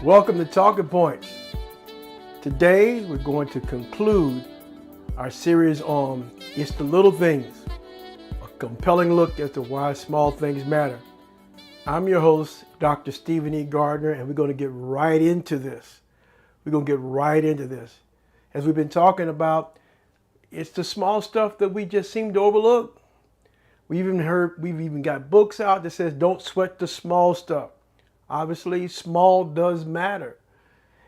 Welcome to Talking Points. Today we're going to conclude our series on It's the Little Things, a compelling look as to why small things matter. I'm your host, Dr. Stephen E. Gardner, and we're going to get right into this. As we've been talking about, it's the small stuff that we just seem to we've even got books out that says don't sweat the small stuff. Obviously, small does matter.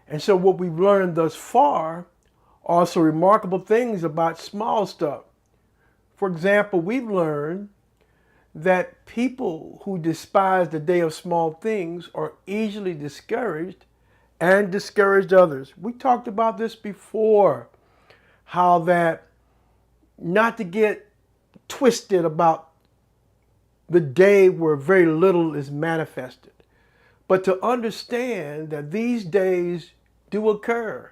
And so what we've learned thus far are some remarkable things about small stuff. For example, we've learned that people who despise the day of small things are easily discouraged and discourage others. We talked about this before, how that not to get twisted about the day where very little is manifested, but to understand that these days do occur.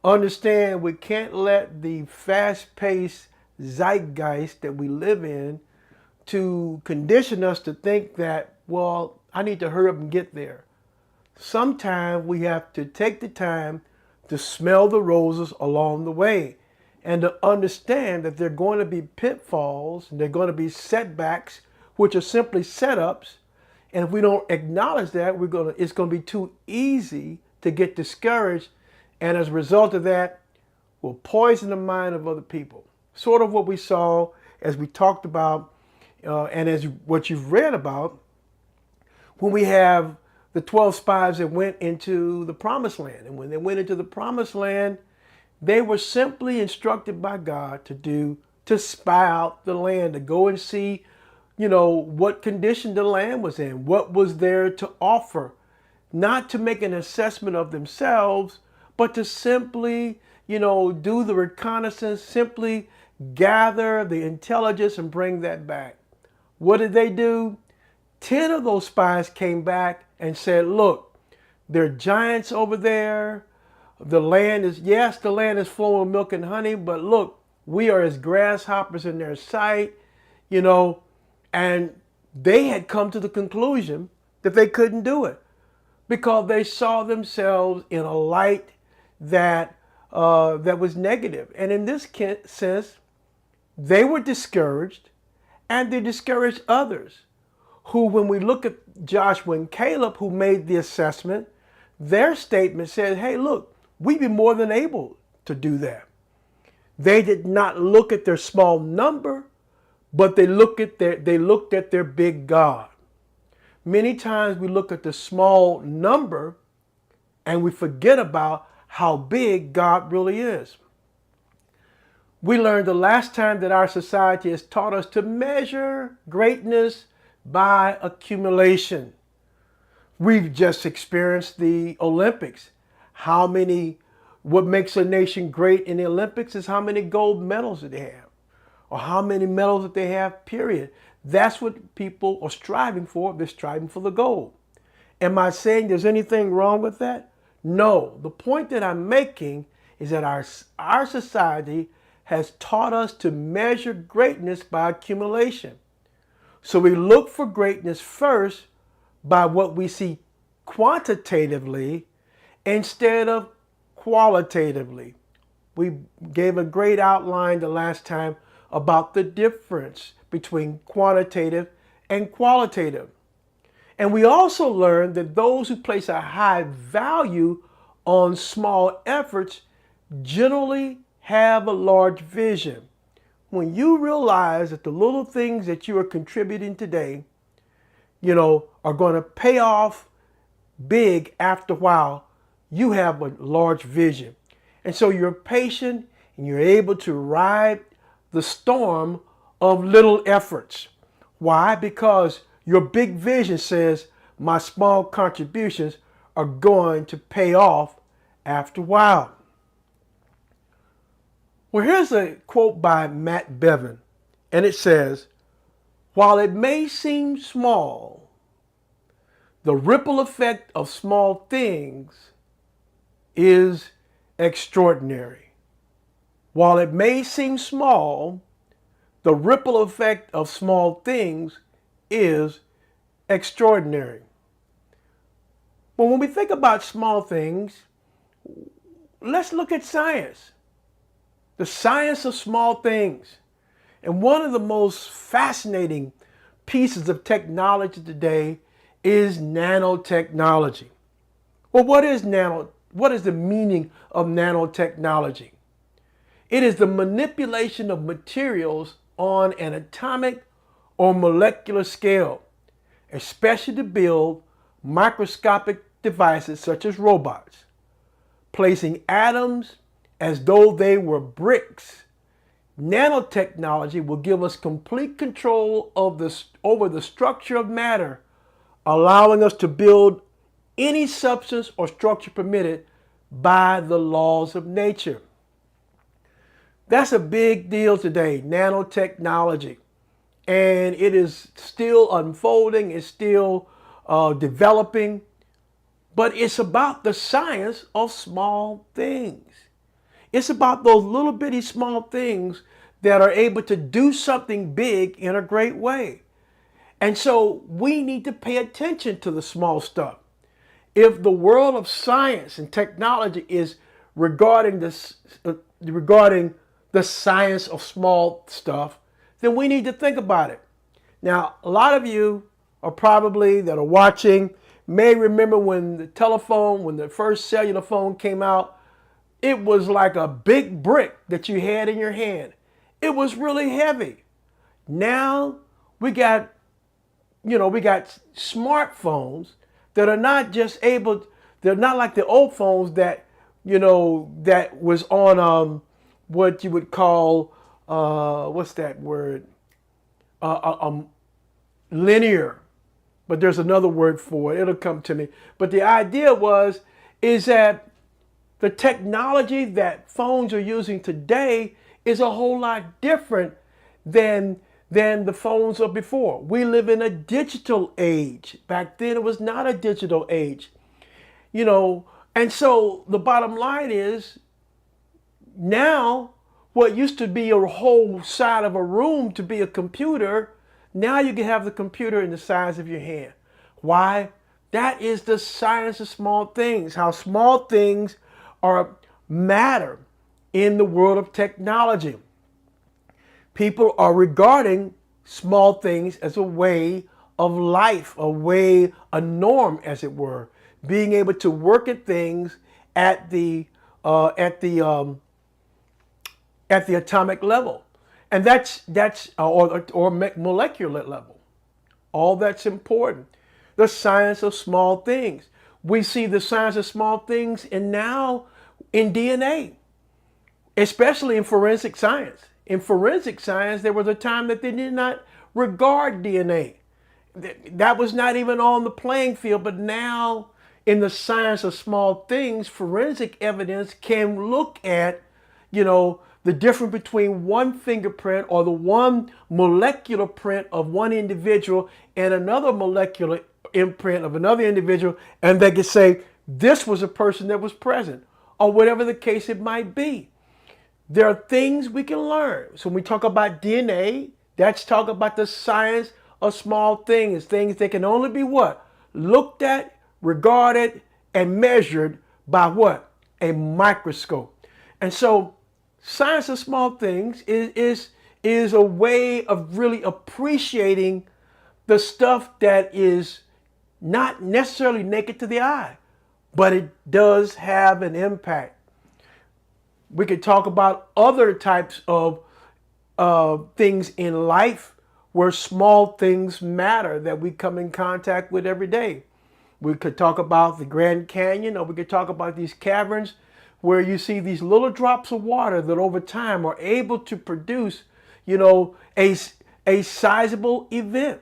Understand we can't let the fast-paced zeitgeist that we live in to condition us to think that, well, I need to hurry up and get there. Sometimes we have to take the time to smell the roses along the way and to understand that there are going to be pitfalls and there are going to be setbacks, which are simply setups. And if we don't acknowledge that, it's going to be too easy to get discouraged. And as a result of that, we'll poison the mind of other people. Sort of what we saw as we talked about and as what you've read about when we have the 12 spies that went into the promised land. And when they went into the promised land, they were simply instructed by God to spy out the land, to go and see what condition the land was in, what was there to offer, not to make an assessment of themselves, but to simply, do the reconnaissance, simply gather the intelligence and bring that back. What did they do? 10 of those spies came back and said, look, there are giants over there. The land is flowing with milk and honey, but look, we are as grasshoppers in their sight, and they had come to the conclusion that they couldn't do it because they saw themselves in a light that was negative. And in this sense, they were discouraged, and they discouraged others who, when we look at Joshua and Caleb, who made the assessment, their statement said, hey, look, we'd be more than able to do that. They did not look at their small number, but they looked at their big God. Many times we look at the small number and we forget about how big God really is. We learned the last time that our society has taught us to measure greatness by accumulation. We've just experienced the Olympics. What makes a nation great in the Olympics is how many gold medals that they have, or how many medals that they have, period. That's what people are striving for. They're striving for the gold. Am I saying there's anything wrong with that? No. The point that I'm making is that our society has taught us to measure greatness by accumulation. So we look for greatness first by what we see quantitatively instead of qualitatively. We gave a great outline the last time about the difference between quantitative and qualitative. And we also learned that those who place a high value on small efforts generally have a large vision. When you realize that the little things that you are contributing today, are going to pay off big after a while, you have a large vision. And so you're patient and you're able to ride the storm of little efforts. Why? Because your big vision says my small contributions are going to pay off after a while. Well, here's a quote by Matt Bevan, and it says, while it may seem small, the ripple effect of small things is extraordinary. While it may seem small, the ripple effect of small things is extraordinary. But when we think about small things, let's look at science. The science of small things. And one of the most fascinating pieces of technology today is nanotechnology. Well, what is the meaning of nanotechnology? It is the manipulation of materials on an atomic or molecular scale, especially to build microscopic devices such as robots, placing atoms as though they were bricks. Nanotechnology will give us complete control over the structure of matter, allowing us to build any substance or structure permitted by the laws of nature. That's a big deal today, nanotechnology. And it is still unfolding, it's still developing, but it's about the science of small things. It's about those little bitty small things that are able to do something big in a great way. And so we need to pay attention to the small stuff. If the world of science and technology is regarding the science of small stuff, then we need to think about it. Now, a lot of you are probably that are watching may remember when the first cellular phone came out, it was like a big brick that you had in your hand. It was really heavy. Now we got smartphones that are not just able, they're not like the old phones that, that was on what you would call, what's that word? Linear. But there's another word for it. It'll come to me. But the idea is that the technology that phones are using today is a whole lot different than the phones of before. We live in a digital age. Back then it was not a digital age. And so the bottom line is now what used to be a whole side of a room to be a computer, now you can have the computer in the size of your hand. Why? That is the science of small things, how small things are matter in the world of technology. People are regarding small things as a way of life, a norm, as it were, being able to work at things at the atomic level, and that's or molecular level. All that's important. The science of small things. We see the science of small things, and now in DNA, especially in forensic science. In forensic science, there was a time that they did not regard DNA. That was not even on the playing field, but now in the science of small things, forensic evidence can look at, the difference between one fingerprint or the one molecular print of one individual and another molecular imprint of another individual, and they can say this was a person that was present, or whatever the case it might be. There are things we can learn. So when we talk about DNA, that's talking about the science of small things that can only be what? Looked at, regarded, and measured by what? A microscope. And so science of small things is a way of really appreciating the stuff that is not necessarily naked to the eye, but it does have an impact. We could talk about other types of things in life where small things matter that we come in contact with every day. We could talk about the Grand Canyon, or we could talk about these caverns where you see these little drops of water that over time are able to produce, a sizable event.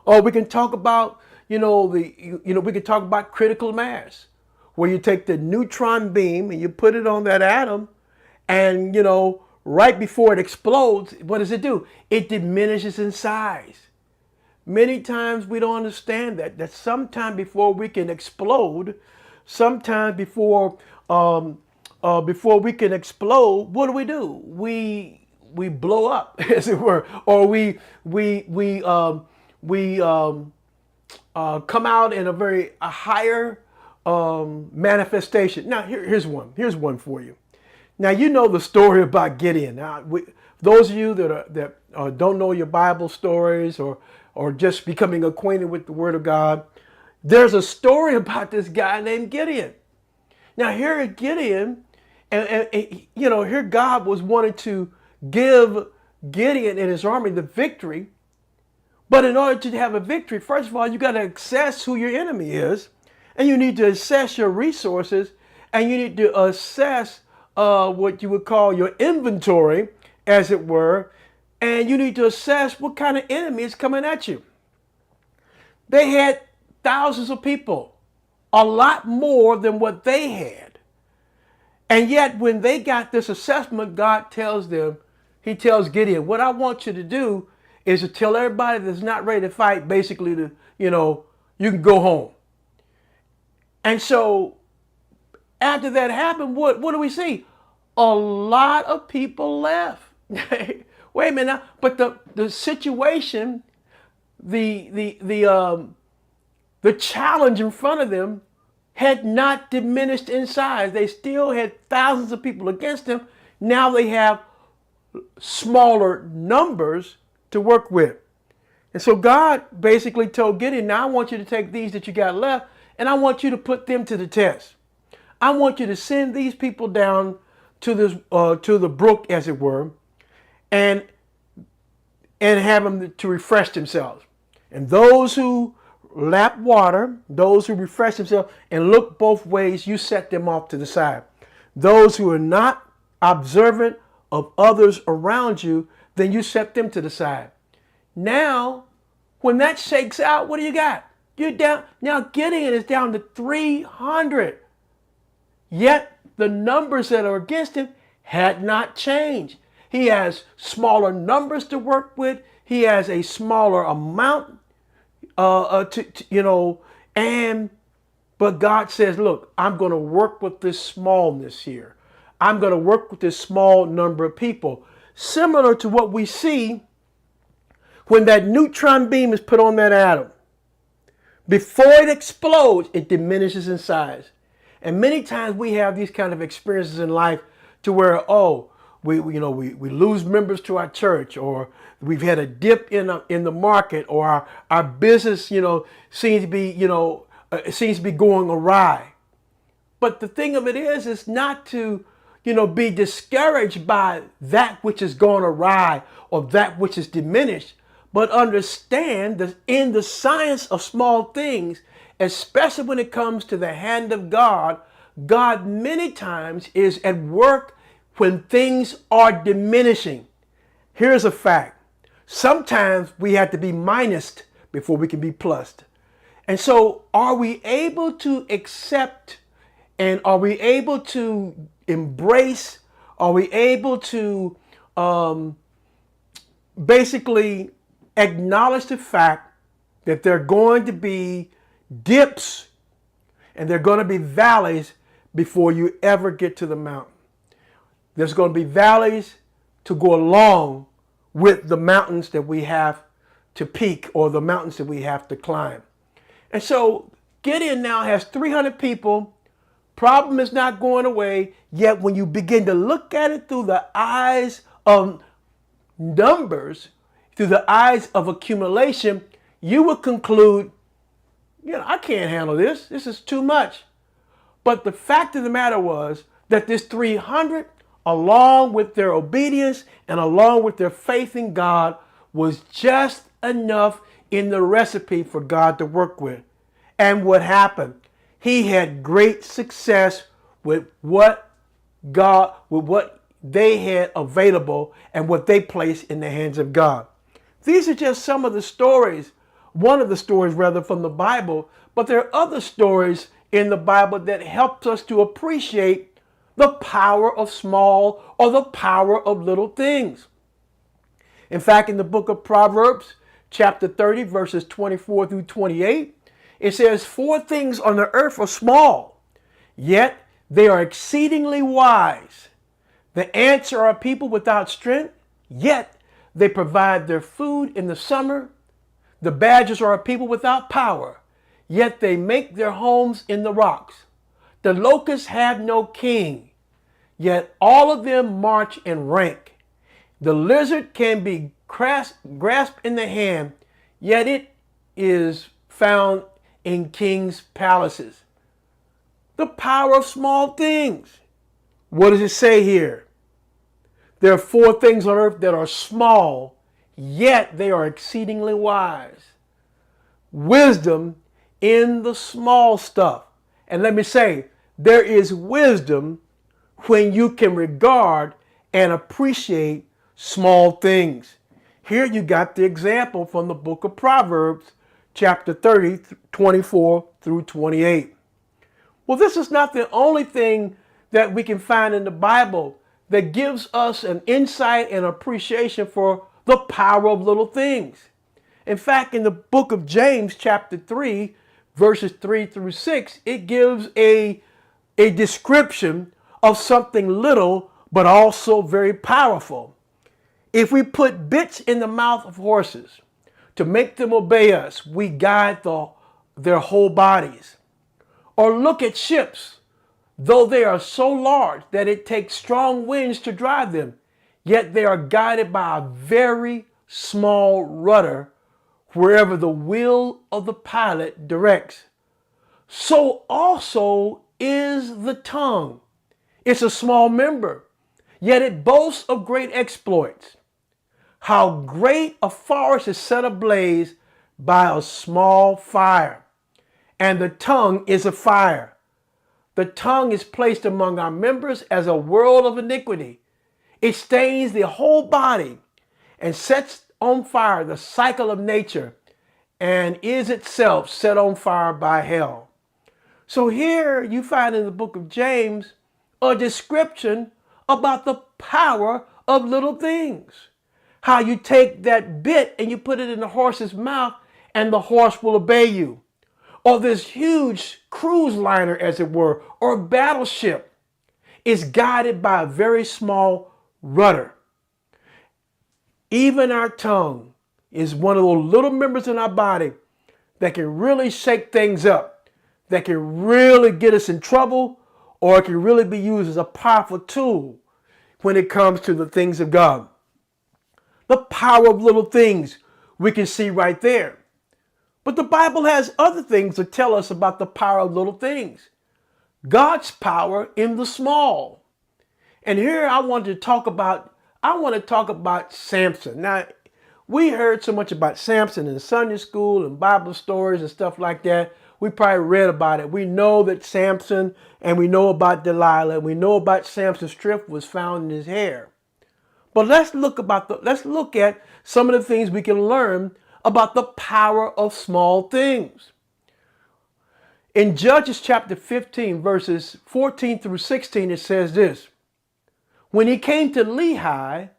Or we can talk about, we could talk about critical mass, where you take the neutron beam and you put it on that atom, and right before it explodes, what does it do? It diminishes in size. Many times we don't understand that sometime before we can explode, before we can explode, what do? We blow up, as it were, or we come out in a higher manifestation. Now, here's one. Here's one for you. Now, you know the story about Gideon. Now, those of you that don't know your Bible stories or just becoming acquainted with the Word of God, there's a story about this guy named Gideon. Now, here at Gideon, and here God was wanting to give Gideon and his army the victory. But in order to have a victory, first of all, you got to assess who your enemy is, and you need to assess your resources, and you need to assess what you would call your inventory, as it were, and you need to assess what kind of enemy is coming at you. They had thousands of people, a lot more than what they had. And yet when they got this assessment, God tells them, he tells Gideon, what I want you to do is to tell everybody that's not ready to fight, basically, you can go home. And so after that happened, what do we see? A lot of people left. Wait a minute now. But the situation, the challenge in front of them had not diminished in size. They still had thousands of people against them. Now they have smaller numbers to work with. And so God basically told Gideon, now I want you to take these that you got left, and I want you to put them to the test. I want you to send these people down to the brook, as it were, and have them to refresh themselves. And those who lap water, those who refresh themselves and look both ways, you set them off to the side. Those who are not observant of others around you, then you set them to the side. Now, when that shakes out, what do you got? You're down. Now Gideon is down to 300. Yet the numbers that are against him had not changed. He has smaller numbers to work with. He has a smaller amount but God says, look, I'm going to work with this smallness here. I'm going to work with this small number of people. Similar to what we see when that neutron beam is put on that atom. Before it explodes, it diminishes in size. And many times we have these kind of experiences in life to where, we lose members to our church, or we've had a dip in the market, or our business, seems to be going awry. But the thing of it is not to, be discouraged by that which is gone awry or that which is diminished, but understand that in the science of small things, especially when it comes to the hand of God, God many times is at work when things are diminishing. Here's a fact. Sometimes we have to be minused before we can be plussed. And so are we able to accept, and are we able to embrace, are we able to basically acknowledge the fact that there are going to be dips and there are going to be valleys before you ever get to the mountain? There's going to be valleys to go along with the mountains that we have to peak, or the mountains that we have to climb. And so Gideon now has 300 people. Problem is not going away. Yet when you begin to look at it through the eyes of numbers, through the eyes of accumulation, you will conclude, I can't handle this. This is too much. But the fact of the matter was that this 300, along with their obedience and along with their faith in God, was just enough in the recipe for God to work with. And what happened? He had great success with what they had available and what they placed in the hands of God. These are just some of the stories, one of the stories rather, from the Bible, but there are other stories in the Bible that helps us to appreciate the power of small, or the power of little things. In fact, in the book of Proverbs, chapter 30, verses 24 through 28, it says, 4 things on the earth are small, yet they are exceedingly wise. The ants are a people without strength, yet they provide their food in the summer. The badgers are a people without power, yet they make their homes in the rocks. The locusts have no king, yet all of them march in rank. The lizard can be grasped in the hand, yet it is found in kings' palaces. The power of small things. What does it say here? There are 4 things on earth that are small, yet they are exceedingly wise. Wisdom in the small stuff. And let me say, there is wisdom when you can regard and appreciate small things. Here you got the example from the book of Proverbs, chapter 30, 24 through 28. Well, this is not the only thing that we can find in the Bible that gives us an insight and appreciation for the power of little things. In fact, in the book of James, chapter 3, verses 3 through 6, it gives a description of something little but also very powerful. If we put bits in the mouth of horses to make them obey us, we guide their whole bodies. Or look at ships. Though they are so large that it takes strong winds to drive them, yet they are guided by a very small rudder wherever the will of the pilot directs. So also is the tongue. It's a small member, yet it boasts of great exploits. How great a forest is set ablaze by a small fire, and the tongue is a fire. The tongue is placed among our members as a world of iniquity. It stains the whole body and sets on fire the cycle of nature and is itself set on fire by hell. So here you find in the book of James a description about the power of little things. How you take that bit and you put it in the horse's mouth and the horse will obey you. Or this huge cruise liner, as it were, or battleship is guided by a very small rudder. Even our tongue is one of those little members in our body that can really shake things up, that can really get us in trouble, or it can really be used as a powerful tool when it comes to the things of God. The power of little things we can see right there. But the Bible has other things to tell us about the power of little things. God's power in the small. And here I want to talk about Samson. Now, we heard so much about Samson in Sunday school and Bible stories and stuff like that. We probably read about it. We know that Samson, and we know about Delilah, and we know about Samson's strength was found in his hair. But let's look at some of the things we can learn about the power of small things. In Judges chapter 15, verses 14 through 16, it says this: When he came to Lehi,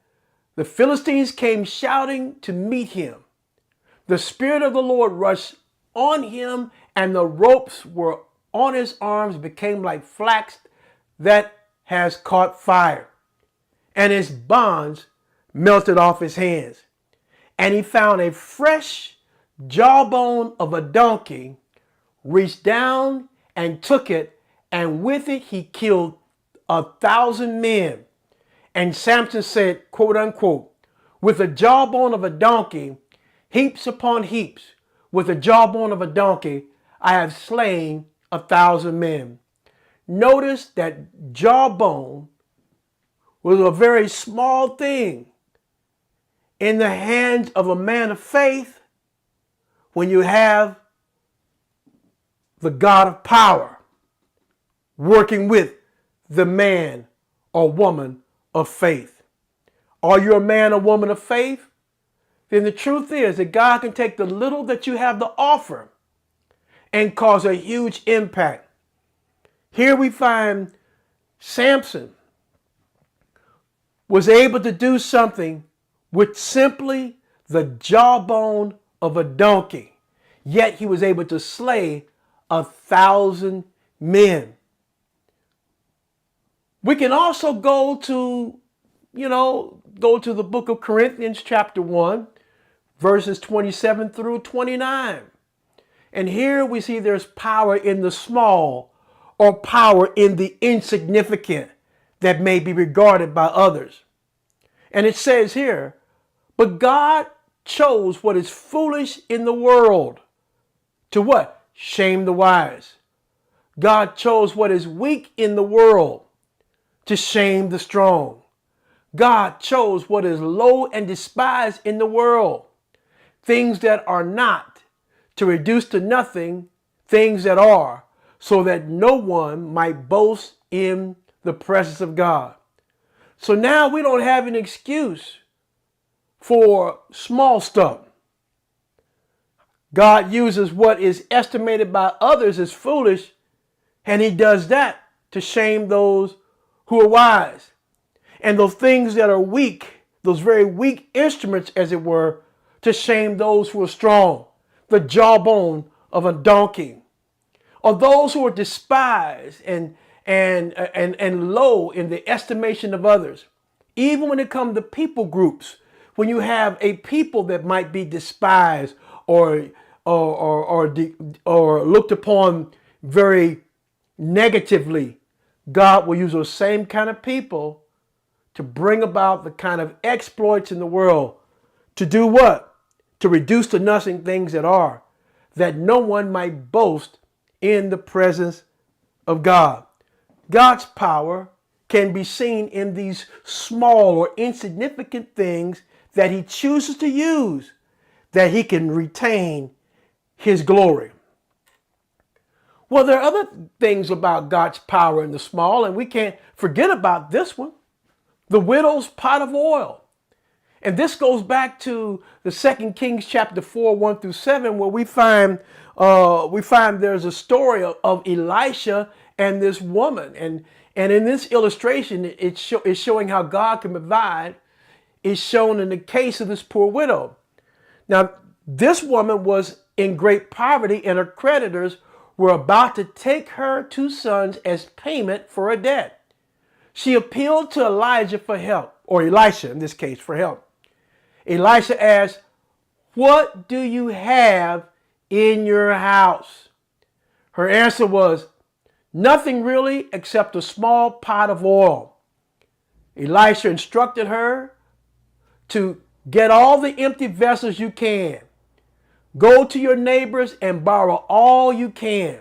the Philistines came shouting to meet him. The Spirit of the Lord rushed on him, and the ropes were on his arms became like flax that has caught fire, and his bonds melted off his hands. And he found a fresh jawbone of a donkey, reached down and took it, and with it he killed 1,000 men. And Samson said, quote unquote, with the jawbone of a donkey, heaps upon heaps, with the jawbone of a donkey, I have slain 1,000 men. Notice that jawbone was a very small thing in the hands of a man of faith when you have the God of power working with the man or woman of faith. Are you a man or woman of faith? Then the truth is that God can take the little that you have to offer and cause a huge impact. Here we find Samson was able to do something with simply the jawbone of a donkey, yet he was able to slay 1,000 men. We can also go to the book of Corinthians chapter 1, verses 27 through 29. And here we see there's power in the small, or power in the insignificant that may be regarded by others. And it says here, but God chose what is foolish in the world to what? Shame the wise. God chose what is weak in the world to shame the strong. God chose what is low and despised in the world, things that are not, to reduce to nothing things that are, so that no one might boast in the presence of God. So now we don't have an excuse for small stuff. God uses what is estimated by others as foolish, and he does that to shame those who are wise. And those things that are weak, those very weak instruments, as it were, to shame those who are strong, the jawbone of a donkey, or those who are despised and low in the estimation of others. Even when it comes to people groups, when you have a people that might be despised or looked upon very negatively, God will use those same kind of people to bring about the kind of exploits in the world. To do what? To reduce to nothing things that are, that no one might boast in the presence of God. God's power can be seen in these small or insignificant things that he chooses to use, that he can retain his glory. Well, there are other things about God's power in the small, and we can't forget about this one, the widow's pot of oil. And this goes back to the 2 Kings chapter 4, 1 through 7, where we find there's a story of Elisha and this woman. And in this illustration, it's showing how God can provide. It's shown in the case of this poor widow. Now, this woman was in great poverty, and her creditors were about to take her 2 sons as payment for a debt. She appealed to Elijah for help, or Elisha in this case for help. Elisha asked, "What do you have in your house?" Her answer was, "Nothing really except a small pot of oil." Elisha instructed her to get all the empty vessels you can. Go to your neighbors and borrow all you can.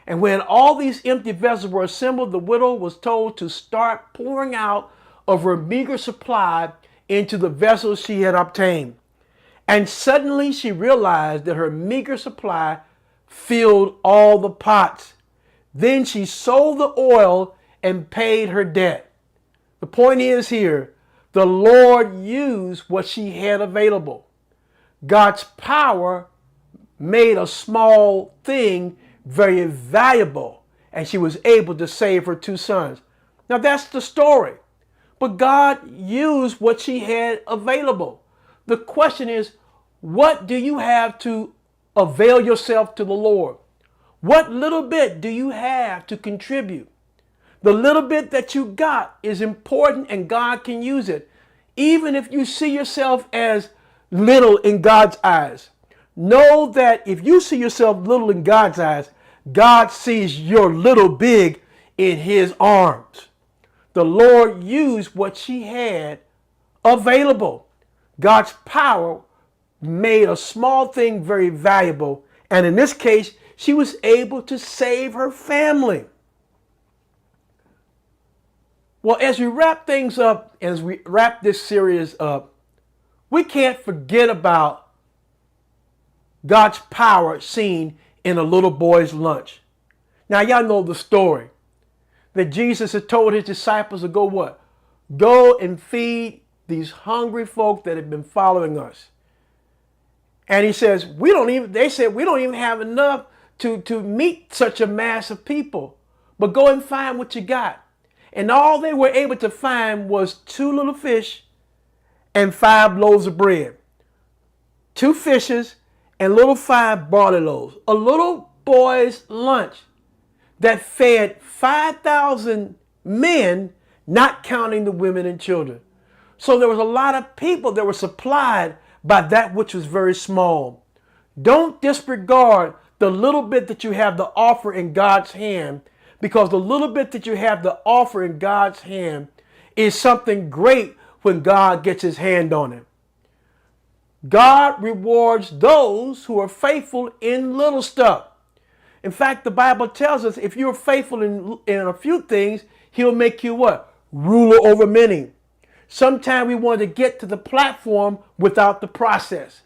And when all these empty vessels were assembled, the widow was told to start pouring out of her meager supply into the vessels she had obtained. And suddenly she realized that her meager supply filled all the pots. Then she sold the oil and paid her debt. The point is here, the Lord used what she had available. God's power made a small thing very valuable, and she was able to save her 2 sons. Now that's the story. But God used what she had available. The question is, what do you have to avail yourself to the Lord? What little bit do you have to contribute? The little bit that you got is important, and God can use it. Even if you see yourself as little in God's eyes, know that if you see yourself little in God's eyes, God sees your little big in his arms. The Lord used what she had available. God's power made a small thing very valuable. And in this case, she was able to save her family. Well, as we wrap things up, as we wrap this series up, we can't forget about God's power seen in a little boy's lunch. Now, y'all know the story that Jesus had told his disciples to go what? Go and feed these hungry folk that have been following us. And he says, they said, we don't even have enough to meet such a mass of people, but go and find what you got. And all they were able to find was 2 little fish and 5 loaves of bread. 2 fishes and little 5 barley loaves. A little boy's lunch that fed 5,000 men, not counting the women and children. So there was a lot of people that were supplied by that which was very small. Don't disregard the little bit that you have to offer in God's hand, because the little bit that you have to offer in God's hand is something great when God gets his hand on it. God rewards those who are faithful in little stuff. In fact, the Bible tells us if you're faithful in a few things, he'll make you what? Ruler over many. Sometimes we want to get to the platform without the process.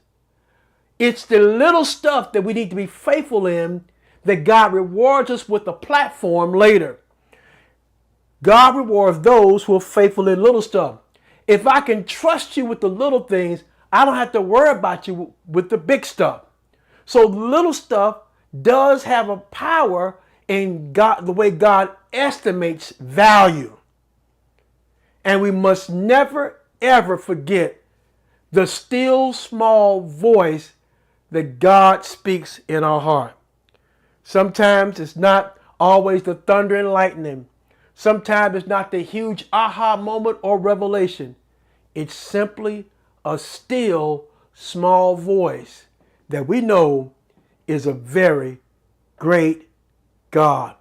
It's the little stuff that we need to be faithful in that God rewards us with a platform later. God rewards those who are faithful in little stuff. If I can trust you with the little things, I don't have to worry about you with the big stuff. So little stuff does have a power in God, the way God estimates value. And we must never, ever forget the still small voice that God speaks in our heart. Sometimes it's not always the thunder and lightning. Sometimes it's not the huge aha moment or revelation. It's simply a still small voice that we know is a very great God.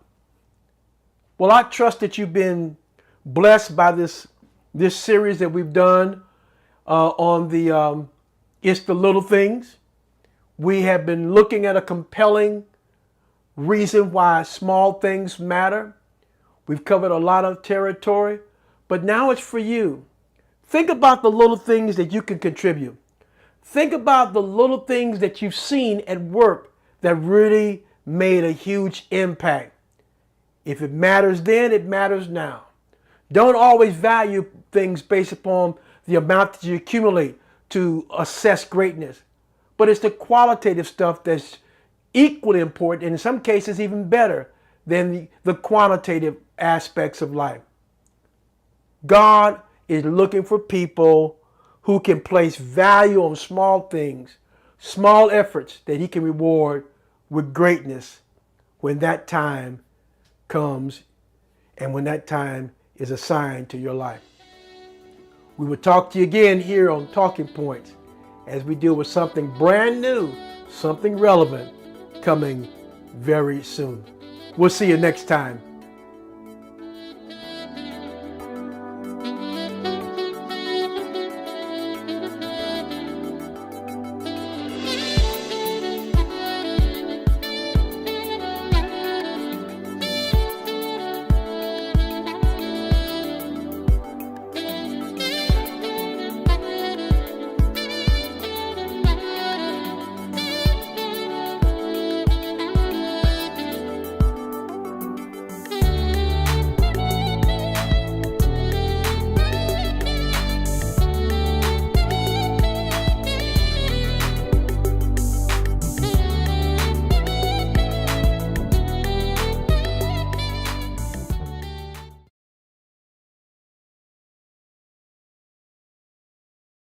Well, I trust that you've been blessed by this series that we've done on the It's the Little Things. We have been looking at a compelling reason why small things matter. We've covered a lot of territory, but now it's for you. Think about the little things that you can contribute. Think about the little things that you've seen at work that really made a huge impact. If it matters then, it matters now. Don't always value things based upon the amount that you accumulate to assess greatness. But it's the qualitative stuff that's equally important, and in some cases even better than the quantitative aspects of life. God is looking for people who can place value on small things, small efforts that he can reward with greatness when that time comes and when that time is assigned to your life. We will talk to you again here on Talking Points as we deal with something brand new, something relevant coming very soon. We'll see you next time.